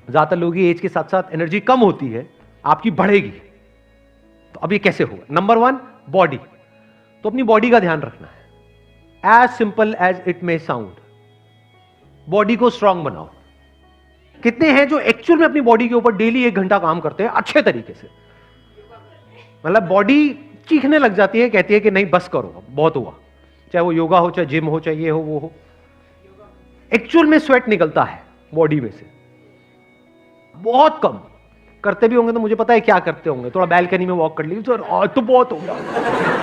ज्यादातर लोगों की एज के साथ साथ एनर्जी कम होती है, आपकी बढ़ेगी। तो अब ये कैसे होगा? Number 1, body. तो अपनी बॉडी का ध्यान रखना है, as simple as it may sound. Body को स्ट्रांग बनाओ। कितने हैं जो एक्चुअल में अपनी बॉडी के ऊपर डेली 1 घंटा काम करते हैं अच्छे तरीके से? मतलब बॉडी चीखने लग जाती है, कहती है कि नहीं बस करो, बहुत हुआ। चाहे वो योगा हो, चाहे जिम हो, चाहे ये हो वो हो। एक्चुअल में स्वेट निकलता है बॉडी में से, बहुत कम। करते भी होंगे तो मुझे पता है क्या करते होंगे, थोड़ा बैल्कनी में वॉक कर ली, सर आज तो बहुत हो गया,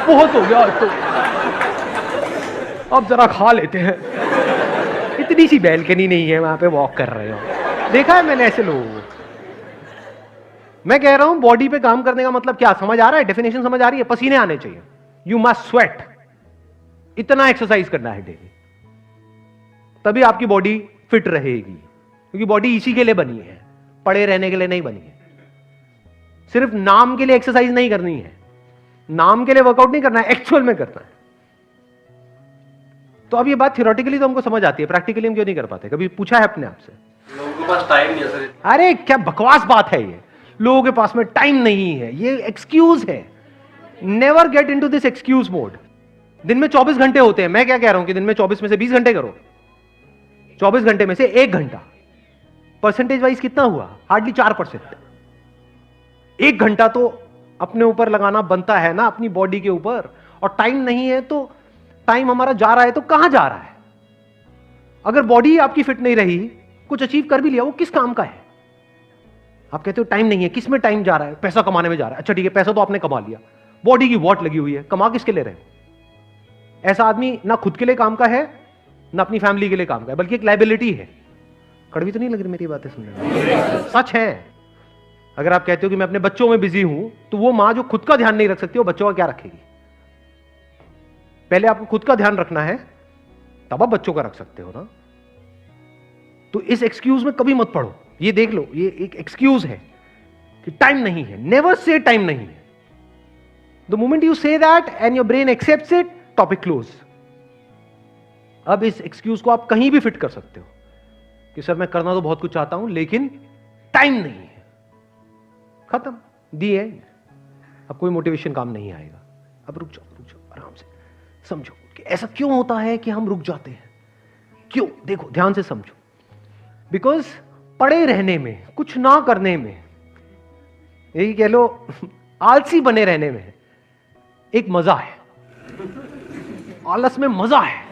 बहुत हो गया आज तो, अब जरा खा लेते हैं। इतनी सी बैल्कनी नहीं है, वहां पे वॉक कर रहे हो। देखा है मैंने ऐसे लोगों को। मैं कह रहा हूं बॉडी पे काम करने का मतलब क्या, समझ आ रहा है? डेफिनेशन समझ आ रही है? पसीने आने चाहिए, यू मस्ट स्वेट। इतना एक्सरसाइज करना है डेली, तभी आपकी बॉडी फिट रहेगी। क्योंकि बॉडी इसी के लिए बनी है, पड़े रहने के लिए नहीं बनी है। सिर्फ नाम के लिए एक्सरसाइज नहीं करनी है, नाम के लिए वर्कआउट नहीं करना है, एक्चुअल में करना है। तो अब ये बात थियोरेटिकली तो हमको समझ आती है, प्रैक्टिकली हम क्यों नहीं कर पाते? कभी पूछा है अपने आप से? लोगों के पास टाइम नहीं है सर। अरे क्या बकवास बात है ये, लोगों के पास में टाइम नहीं है, ये एक्सक्यूज है। Never get into this excuse mode. दिन में 24 घंटे होते हैं, मैं क्या कह रहा हूं कि दिन में 24 में से 20 घंटे करो। 24 घंटे में से 1 घंटा, परसेंटेज वाइज कितना हुआ? हार्डली 4%। 1 घंटा तो अपने ऊपर लगाना बनता है ना, अपनी बॉडी के ऊपर। और टाइम नहीं है तो टाइम हमारा जा रहा है तो कहां जा रहा है? अगर बॉडी आपकी फिट नहीं रही, कुछ अचीव कर भी लिया, वो किस काम का है? आप कहते हो टाइम नहीं है, किस में टाइम जा रहा है? पैसा कमाने में जा रहा है। अच्छा ठीक है, पैसा तो आपने कमा लिया, बॉडी की वॉट लगी हुई है, कमा किसके लिए रहे? ऐसा आदमी ना खुद के लिए काम का है, ना अपनी फैमिली के लिए काम का है, बल्कि एक लाइबिलिटी है। कड़वी तो नहीं लग रही मेरी बातें सुनने में? सच है। अगर आप कहते हो कि मैं अपने बच्चों में बिजी हूं, तो वो मां जो खुद का ध्यान नहीं रख सकती, वो बच्चों का क्या रखेगी? पहले आपको खुद का ध्यान रखना है, तब आप बच्चों का रख सकते हो ना। तो इस एक्सक्यूज में कभी मत पड़ो। ये देख लो, ये एक एक्सक्यूज है कि टाइम नहीं है। नेवर से टाइम नहीं है। The moment you say that and your brain accepts it, topic close. अब इस एक्सक्यूज को आप कहीं भी फिट कर सकते हो कि सर मैं करना तो बहुत कुछ चाहता हूं लेकिन टाइम नहीं है। खत्म, दी एंड। अब कोई मोटिवेशन काम नहीं आएगा। अब रुक जाओ, आराम से समझो कि ऐसा क्यों होता है कि हम रुक जाते हैं। क्यों? देखो ध्यान से समझो। बिकॉज पड़े रहने में, कुछ ना करने में, यही कह लो आलसी बने रहने में एक मजा है। आलस में मजा है।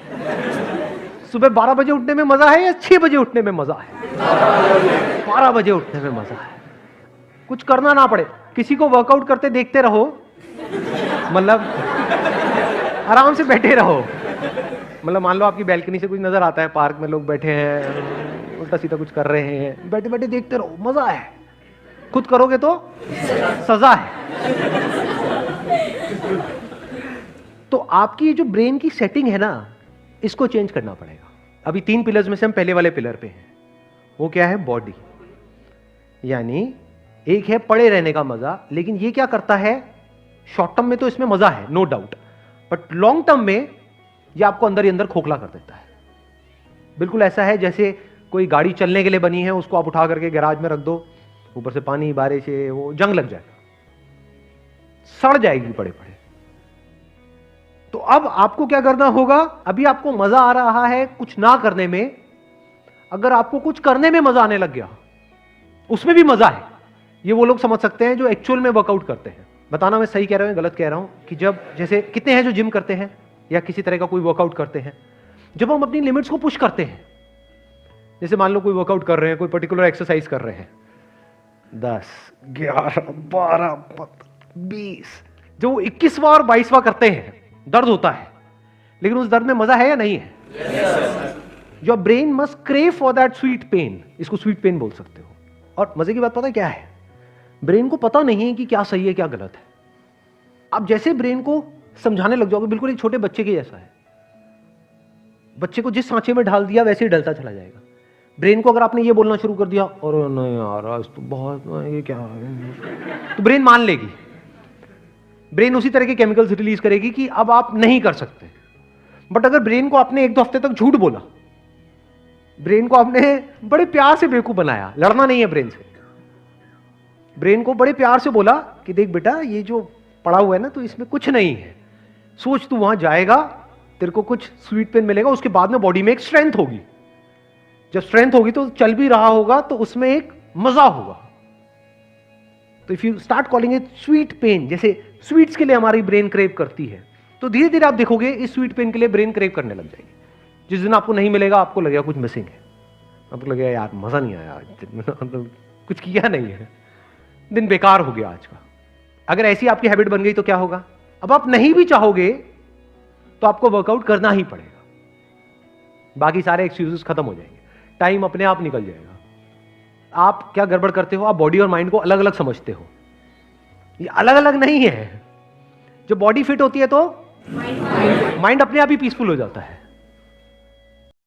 सुबह 12 बजे उठने में मजा है या 6 बजे उठने में मजा है? 12 बजे उठने में मजा है। कुछ करना ना पड़े, किसी को वर्कआउट करते देखते रहो, मतलब आराम से बैठे रहो। मतलब मान लो आपकी बैल्कनी से कुछ नजर आता है, पार्क में लोग बैठे हैं, उल्टा सीधा कुछ कर रहे हैं, बैठे बैठे देखते रहो, मजा है। खुद करोगे तो सजा है। तो आपकी जो ब्रेन की सेटिंग है ना, इसको चेंज करना पड़ेगा। अभी 3 पिलर्स में से हम पहले वाले पिलर पे हैं। वो क्या है? बॉडी। यानी एक है पड़े रहने का मजा, लेकिन ये क्या करता है? शॉर्ट टर्म में तो इसमें मजा है, no doubt, but long term में ये आपको अंदर ही अंदर खोखला कर देता है। बिल्कुल ऐसा है जैसे कोई गाड़ी चलने के लिए बनी है, उसको आप उठा करके गैराज में रख दो, ऊपर से पानी बारिश है, वो जंग लग जाएगा, सड़ जाएगी पड़े पड़े। तो अब आपको क्या करना होगा? अभी आपको मजा आ रहा है कुछ ना करने में, अगर आपको कुछ करने में मजा आने लग गया, उसमें भी मजा है। ये वो लोग समझ सकते हैं जो एक्चुअल में वर्कआउट करते हैं। बताना मैं सही कह रहा हूं गलत कह रहा हूं कि जब जैसे कितने हैं जो जिम करते हैं या किसी तरह का कोई वर्कआउट करते हैं, जब हम अपनी लिमिट्स को पुश करते हैं, जैसे मान लो कोई वर्कआउट कर रहे हैं, कोई पर्टिकुलर एक्सरसाइज कर रहे हैं, 10, 11, 12, 20, जो 21वां और 22वां करते हैं, दर्द होता है, लेकिन उस दर्द में मजा है या नहीं है? Your brain must crave for that sweet pain. इसको स्वीट पेन बोल सकते हो। और मजे की बात पता है क्या है? ब्रेन को पता नहीं है कि क्या सही है क्या गलत है। आप जैसे ब्रेन को समझाने लग जाओगे, बिल्कुल एक छोटे बच्चे के जैसा है। बच्चे को जिस सांचे में ढाल दिया वैसे ही डलता चला जाएगा। ब्रेन को अगर आपने ये बोलना शुरू कर दिया, और नहीं यार आज तो बहुत, ये क्या है, तो ब्रेन मान लेगी। ब्रेन उसी तरह के केमिकल्स रिलीज करेगी कि अब आप नहीं कर सकते। बट अगर ब्रेन को आपने 1-2 हफ्ते तक झूठ बोला ब्रेन को आपने बड़े प्यार से बेवकूफ बनाया, लड़ना नहीं है ब्रेन से। ब्रेन को बड़े प्यार से बोला कि देख बेटा ये जो पड़ा हुआ है ना, तो इसमें कुछ नहीं है, सोच तू वहां जाएगा, तेरे को कुछ स्वीट पेन मिलेगा, उसके बाद में बॉडी में एक स्ट्रेंथ होगी, जब स्ट्रेंथ होगी तो चल भी रहा होगा तो उसमें एक मजा होगा। तो if you start calling it sweet pain, जैसे स्वीट्स के लिए हमारी ब्रेन क्रेव करती है, तो धीरे धीरे आप देखोगे इस स्वीट पेन के लिए ब्रेन क्रेव करने लग जाएगी। जिस दिन आपको नहीं मिलेगा आपको लगेगा कुछ मिसिंग है, आपको लगेगा यार मजा नहीं आया आज, कुछ किया नहीं है, दिन बेकार हो गया आज का। अगर ऐसी आपकी हैबिट बन गई तो क्या होगा, अब आप नहीं भी चाहोगे तो आपको वर्कआउट करना ही पड़ेगा, बाकी सारे एक्सक्यूजेस खत्म हो जाएंगे, टाइम अपने आप निकल जाएगा। आप क्या गड़बड़ करते हो, आप बॉडी और माइंड को अलग अलग समझते हो, ये अलग अलग नहीं है। जब बॉडी फिट होती है तो माइंड अपने आप ही पीसफुल हो जाता है।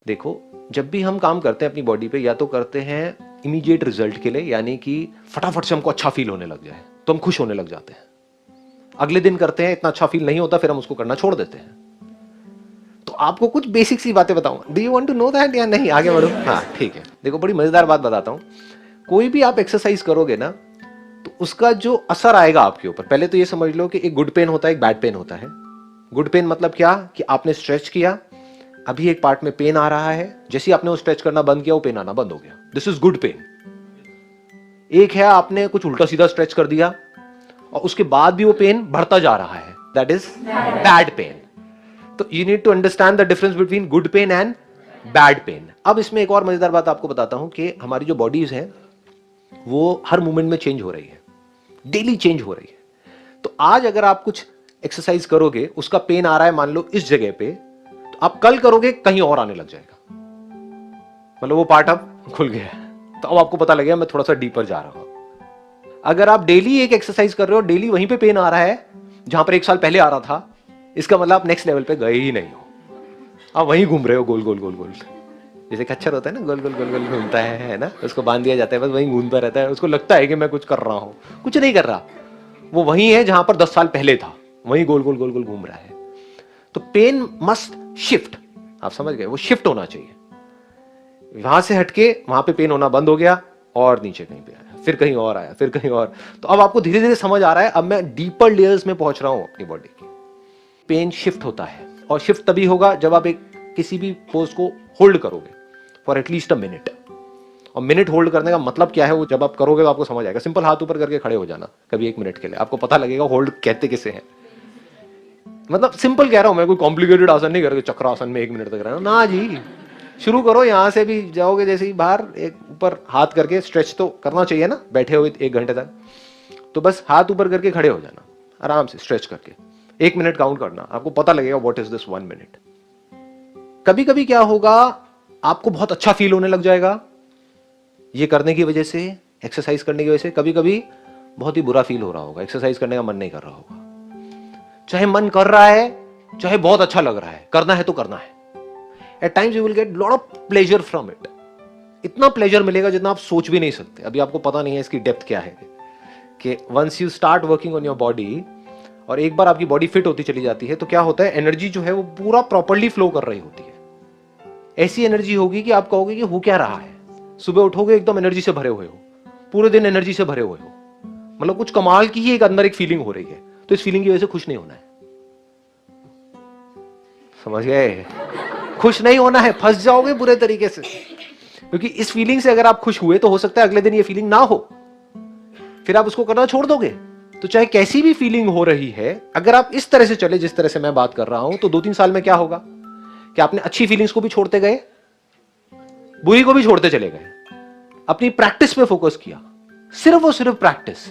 देखो, जब भी हम काम करते हैं अपनी बॉडी पे, या तो करते हैं इमीडिएट रिजल्ट के लिए, यानी कि फटाफट से हमको अच्छा फील होने लग जाए तो हम खुश होने लग जाते हैं। अगले दिन करते हैं, इतना अच्छा फील नहीं होता, फिर हम उसको करना छोड़ देते हैं। तो आपको कुछ बेसिक सी बातें बताऊंगा, do you want to know that या नहीं, आगे बढ़ो। हाँ ठीक है, देखो बड़ी मजेदार बात बताता हूं। कोई भी आप एक्सरसाइज करोगे ना, तो उसका जो असर आएगा आपके ऊपर, पहले तो ये समझ लो कि एक गुड पेन होता है, एक बैड पेन होता है। गुड पेन मतलब क्या, कि आपने स्ट्रेच किया, अभी एक पार्ट में पेन आ रहा है, जैसे ही आपने वो स्ट्रेच करना बंद किया वो पेन आना बंद हो गया, दिस इज गुड पेन। एक है आपने कुछ उल्टा सीधा स्ट्रेच कर दिया और उसके बाद भी वो पेन बढ़ता जा रहा है, दैट इज बैड पेन। तो you need to understand the difference between good pain and bad pain. अब इसमें एक और मजेदार बात आपको बताता हूं कि हमारी जो बॉडीज है वो हर मोमेंट में चेंज हो रही है, डेली चेंज हो रही है। तो आज अगर आप कुछ एक्सरसाइज करोगे, उसका पेन आ रहा है मान लो इस जगह पे, तो आप कल करोगे कहीं और आने लग जाएगा, मतलब वो पार्ट अब खुल गया है, तो अब आपको पता लगेगा मैं थोड़ा सा डीपर जा रहा हूं। अगर आप डेली एक एक्सरसाइज कर रहे हो, डेली वहीं पे पेन आ रहा है जहां पर 1 साल पहले आ रहा था, इसका मतलब आप नेक्स्ट लेवल पे गए ही नहीं हो, आप वहीं घूम रहे हो गोल गोल गोल गोल। जैसे खच्चर होता है ना, गोल गोल गोल गोल घूमता है ना, उसको बांध दिया जाता है, बस वहीं घूमता रहता है, उसको लगता है कि मैं कुछ कर रहा हूं, कुछ नहीं कर रहा, वो वहीं है जहां पर 10 साल पहले था, वहीं गोल गोल गोल गोल घूम रहा है। तो पेन मस्ट शिफ्ट, आप समझ गए, वो शिफ्ट होना चाहिए, वहां से हटके वहां पे पेन होना बंद हो गया और नीचे कहीं पे आया, फिर कहीं और आया, फिर कहीं और। तो अब आपको धीरे धीरे समझ आ रहा है, अब मैं डीपर लेयर्स में पहुंच रहा हूं अपनी बॉडी की। पेन शिफ्ट होता है, और शिफ्ट तभी होगा जब आप एक किसी भी पोज को होल्ड करोगे फॉर एटलीस्ट अ मिनट। और मिनट होल्ड करने का मतलब क्या है, वो जब आप करोगे तो आपको समझ आएगा। सिंपल हाथ ऊपर करके खड़े हो जाना कभी 1 मिनट के लिए, आपको पता लगेगा होल्ड कहते किसे हैं। मतलब सिंपल कह रहा हूं मैं, कोई कॉम्प्लिकेटेड आसन नहीं करके चक्रासन में 1 मिनट तक रहना ना जी। शुरू करो, यहां से भी जाओगे जैसे ही बाहर, एक ऊपर हाथ करके स्ट्रेच तो करना चाहिए ना, बैठे हुए 1 घंटे तक, तो बस हाथ ऊपर करके खड़े हो जाना आराम से, स्ट्रेच करके 1 मिनट काउंट करना, आपको पता लगेगा व्हाट इज दिस 1 मिनट। कभी कभी क्या होगा, आपको बहुत अच्छा फील होने लग जाएगा ये करने की वजह से, एक्सरसाइज करने की वजह से। कभी कभी बहुत ही बुरा फील हो रहा होगा, एक्सरसाइज करने का मन नहीं कर रहा होगा, चाहे मन कर रहा है, चाहे बहुत अच्छा लग रहा है, करना है तो करना है। At times you will get lot of pleasure from it, इतना प्लेजर मिलेगा जितना आप सोच भी नहीं सकते। अभी आपको पता नहीं है इसकी डेप्थ क्या है, कि once you start working on your body, और एक बार आपकी बॉडी फिट होती चली जाती है, तो क्या होता है, एनर्जी जो है वो पूरा प्रॉपर्ली फ्लो कर रही होती है। ऐसी एनर्जी होगी कि आप कहोगे कि हो क्या रहा है, सुबह उठोगे एकदम एनर्जी से भरे हुए हो, पूरे दिन एनर्जी से भरे हुए हो, मतलब कुछ कमाल की ही एक अंदर एक फीलिंग हो रही है। तो इस फीलिंग की वजह से खुश नहीं होना है, समझ गए, खुश नहीं होना है, फंस जाओगे बुरे तरीके से। क्योंकि इस फीलिंग से अगर आप खुश हुए तो हो सकता है अगले दिन ये फीलिंग ना हो, फिर आप उसको करना छोड़ दोगे। तो चाहे कैसी भी फीलिंग हो रही है, अगर आप इस तरह से चले जिस तरह से मैं बात कर रहा हूं, तो 2-3 साल में क्या होगा कि आपने अच्छी फीलिंग्स को भी छोड़ते गए, बुरी को भी छोड़ते चले गए, अपनी प्रैक्टिस पे फोकस किया, सिर्फ और सिर्फ प्रैक्टिस।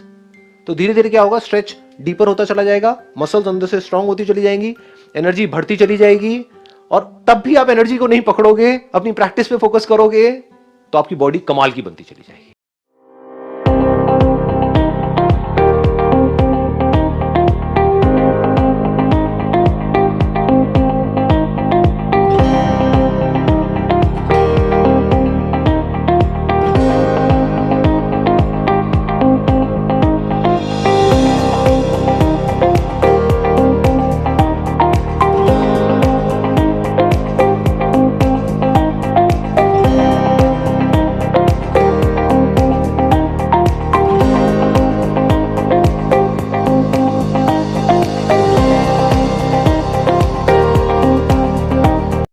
तो धीरे धीरे क्या होगा, स्ट्रेच डीपर होता चला जाएगा, मसल्स अंदर से स्ट्रांग होती चली जाएंगी, एनर्जी बढ़ती चली जाएगी, और तब भी आप एनर्जी को नहीं पकड़ोगे, अपनी प्रैक्टिस पे फोकस करोगे, तो आपकी बॉडी कमाल की बनती चली जाएगी।